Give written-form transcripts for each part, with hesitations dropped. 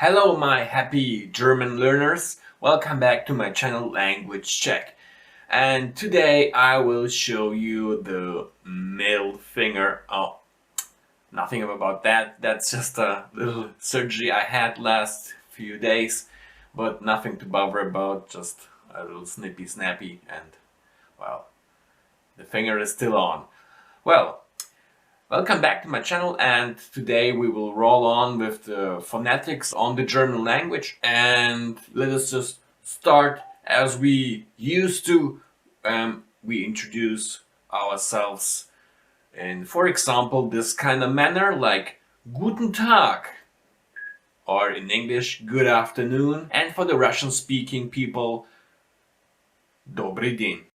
Hello my happy German learners, welcome back to my channel Language Check. And today I will show you the middle finger. Oh, nothing about that, that's just a little surgery I had last few days, but nothing to bother about, just a little snippy snappy and well, the finger is still on. Well, welcome back to my channel, and today we will roll on with the phonetics on the German language, and let us just start as we used to. We introduce ourselves in, for example, this kind of manner like Guten Tag, or in English, good afternoon, and for the Russian speaking people, Добрый день.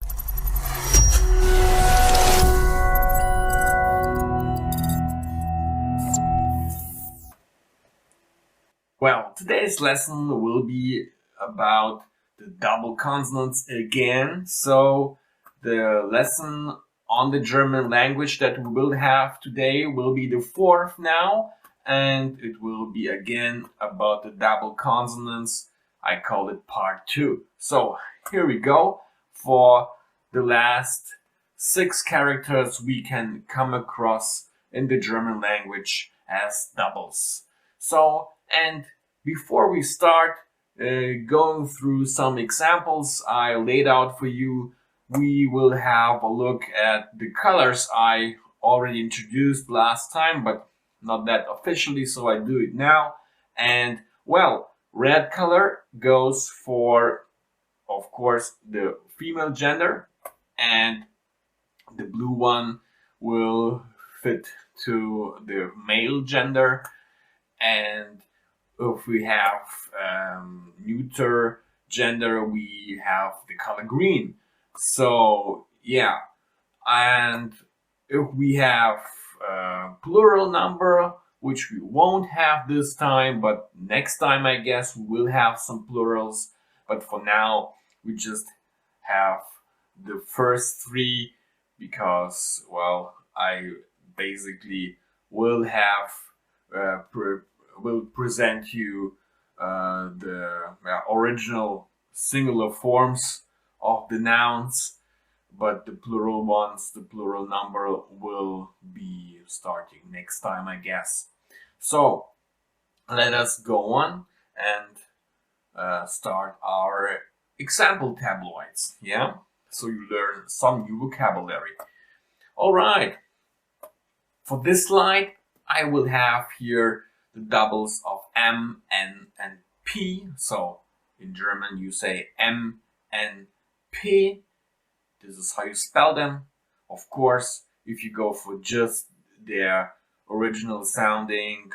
Well, today's lesson will be about the double consonants again. So the lesson on the German language that we will have today will be the fourth now, and it will be again about the double consonants. I call it part 2. So here we go. For the last 6 characters we can come across in the German language as doubles. So, and before we start going through some examples I laid out for you, we will have a look at the colors I already introduced last time, but not that officially, so I do it now. And well, red color goes for, of course, the female gender, and the blue one will fit to the male gender. And if we have neuter gender, we have the color green. So yeah, and if we have plural number, which we won't have this time, but next time I guess we will have some plurals. But for now, we just have the first 3 because, well, I basically will have will present you the original singular forms of the nouns, but the plural ones, the plural number, will be starting next time, I guess. So let us go on and start our example tabloids. Yeah, so you learn some new vocabulary. All right, for this slide I will have here the doubles of M, N, and P. So in German you say M, N, P. This is how you spell them. Of course, if you go for just their original sounding,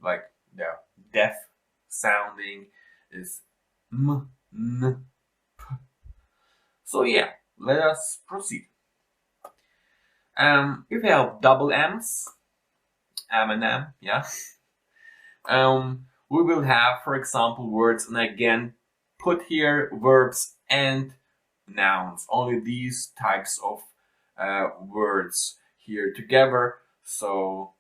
like their deaf sounding is M, N, P. So yeah, let us proceed. If you have double M's, M and M, yeah. We will have, for example, words, and again, put here verbs and nouns. Only these types of words here together. So,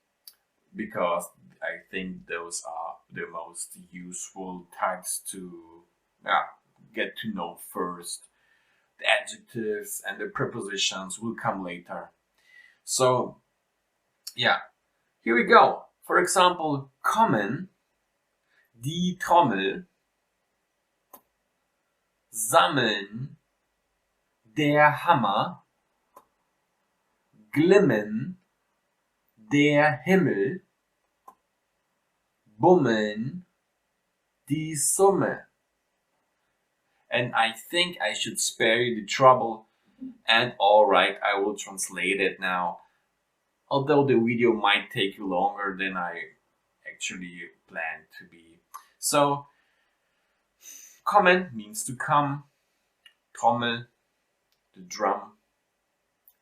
because I think those are the most useful types to get to know first. The adjectives and the prepositions will come later. So, yeah. Here we go. For example, kommen, die Trommel, sammeln, der Hammer, glimmen, der Himmel, bummeln, die Summe. And I think I should spare you the trouble, and alright, I will translate it now. Although the video might take you longer than I actually planned to be. So, kommen means to come, Trommel, the drum,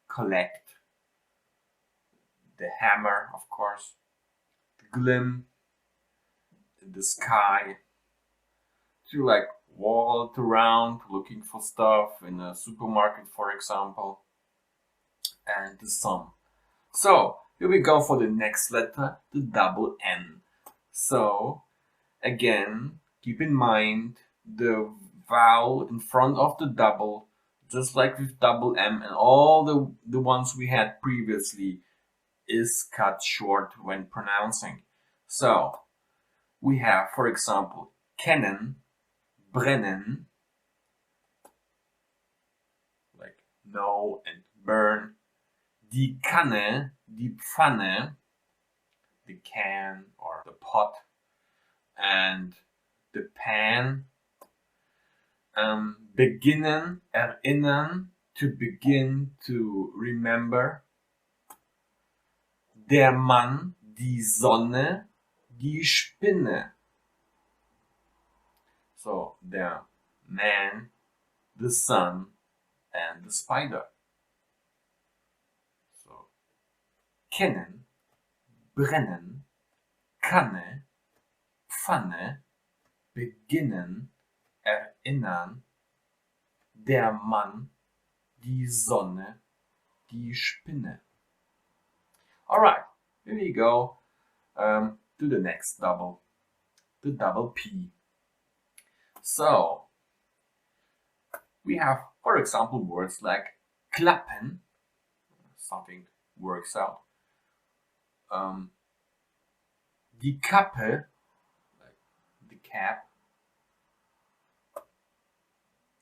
collect, the hammer, of course, glim, the sky, to like walk around looking for stuff in a supermarket, for example, and the sum. So here we go for the next letter, the double N. So again, keep in mind the vowel in front of the double, just like with double M and all the ones we had previously, is cut short when pronouncing. So we have, for example, kennen, brennen, like know and burn, die Kanne, die Pfanne, the can or the pot, and the pan. Beginnen, erinnern, to begin, to remember. Der Mann, die Sonne, die Spinne. So, der man, the sun, and the spider. So, kennen, brennen, Kanne, Pfanne, beginnen, erinnern, der Mann, die Sonne, die Spinne. Alright, here we go to the next double, the double P. So, we have, for example, words like klappen, something works out. Die Kappe, like the cap.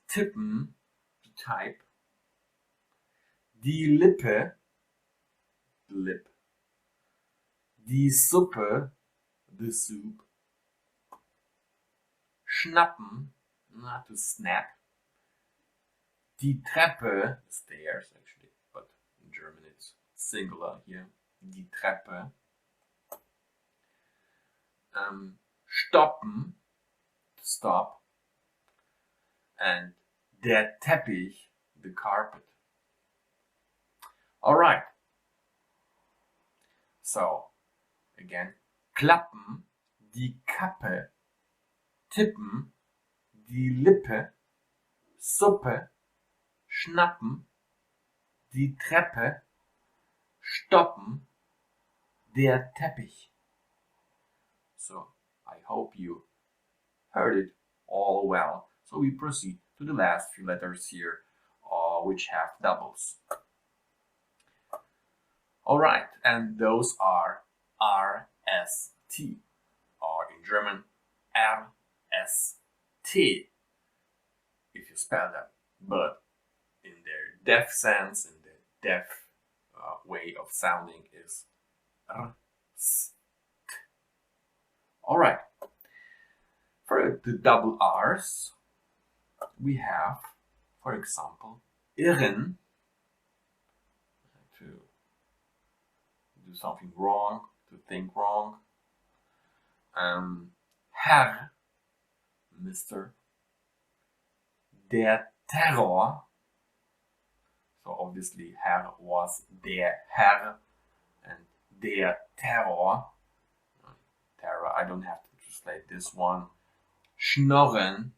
Tippen, to type. Die Lippe, the lip. Die Suppe, the soup. Schnappen, to snap. Die Treppe, the stairs actually, but in German it's singular here. Die Treppe. Stoppen, to stop. And der Teppich, the carpet. Alright. So, again, klappen, die Kappe, tippen, die Lippe, Suppe, schnappen, die Treppe, stoppen, der Teppich. So, I hope you heard it all well. So we proceed to the last few letters here, which have doubles. Alright, and those are R, S, T, or in German, R, S, T, if you spell them. But in their deaf sense, in the deaf way of sounding, is R, S, T. Alright, for the double R's, we have, for example, irren, to do something wrong, to think wrong. Herr, Mr. Der Terror. So obviously Herr was der Herr and der Terror. Terror, I don't have to translate this one. Schnorren,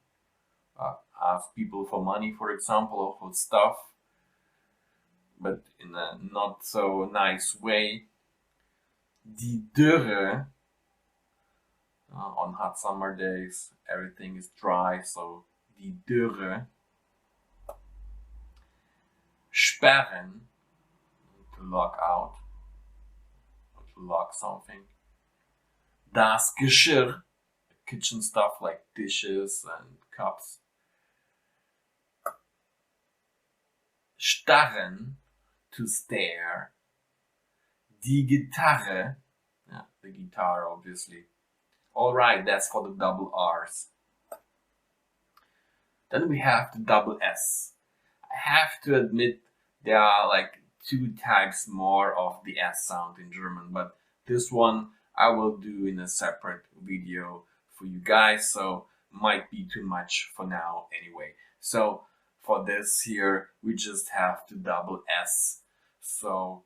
ask people for money, for example, or for stuff, but in a not so nice way. Die Dürre, on hot summer days, everything is dry, so die Dürre. Sperren, to lock out, or to lock something. Das Geschirr, kitchen stuff like dishes and cups. Starren, to stare. Die Gitarre, yeah, the guitar obviously. Alright, that's for the double R's. Then we have the double S. I have to admit there are like 2 types more of the S sound in German, but this one I will do in a separate video for you guys, so might be too much for now anyway. So for this here, we just have the double S. So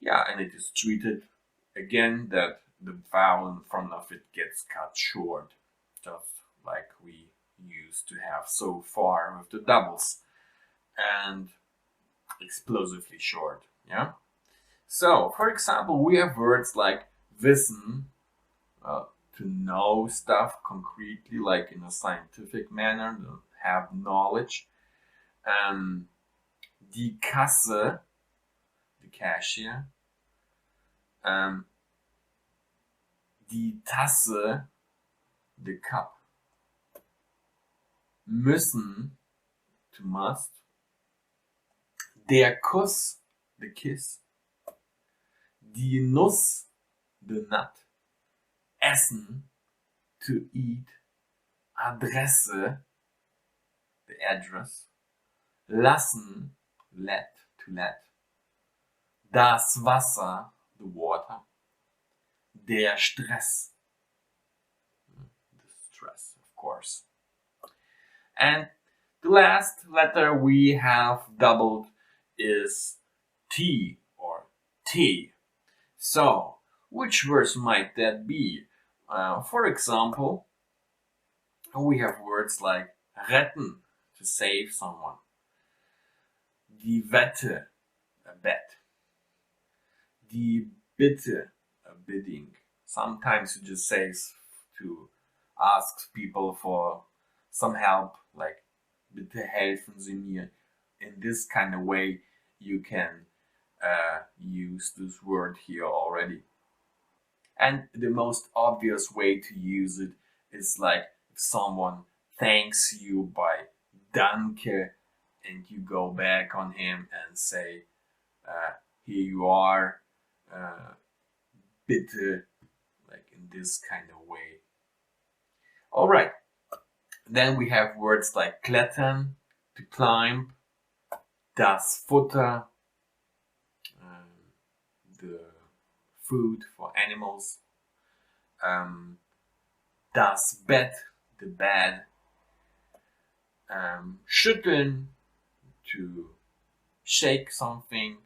yeah, and it is treated again that the vowel in front of it gets cut short, just like we used to have so far with the doubles, and explosively short. Yeah. So, for example, we have words like wissen, to know stuff concretely, like in a scientific manner, to have knowledge. Die Kasse, the cashier. Die Tasse, the cup. Müssen, to must. Der Kuss, the kiss. Die Nuss, the nut. Essen, to eat. Adresse, the address. Lassen, let, to let. Das Wasser, the water. Der Stress, the stress, of course. And the last letter we have doubled is T or T. So, which verse might that be? For example, we have words like retten, to save someone. Die Wette, a bet. Die Bitte, a bidding. Sometimes you just say to ask people for some help, like bitte helfen Sie mir. In this kind of way, you can use this word here already. And the most obvious way to use it is like if someone thanks you by danke, and you go back on him and say, here you are, bitte, like in this kind of way. All right. Then we have words like klettern, to climb, das Futter, the food for animals, das Bett, the bed, schütteln, to shake something,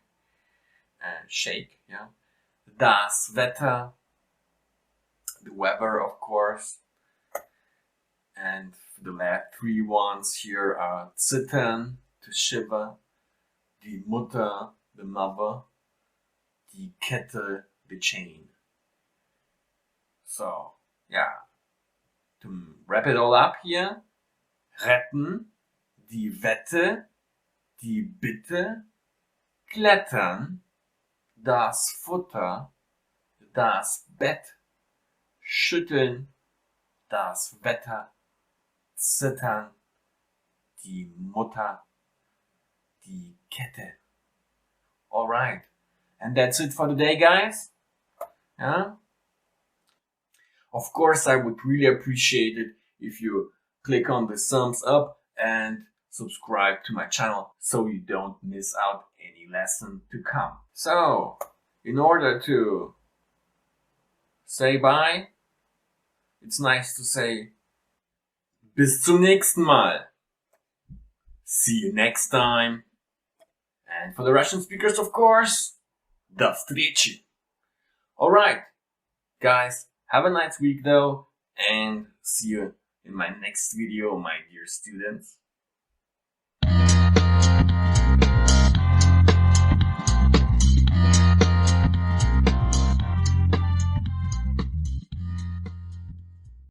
shake, yeah. Das Wetter, the weather, of course. And the last three ones here are zittern, to shiver, die Mutter, the mother, die Kette, the chain. So, yeah, to wrap it all up here, retten, die Wette, die Bitte, klettern, das Futter, das Bett, schütteln, das Wetter, zittern, die Mutter, die Kette. All right. And that's it for today, guys. Yeah. Of course, I would really appreciate it if you click on the thumbs up and subscribe to my channel so you don't miss out any lesson to come. So, in order to say bye, it's nice to say bis zum nächsten Mal. See you next time. And for the Russian speakers, of course, до встречи. Alright, guys, have a nice week though, and see you in my next video, my dear students.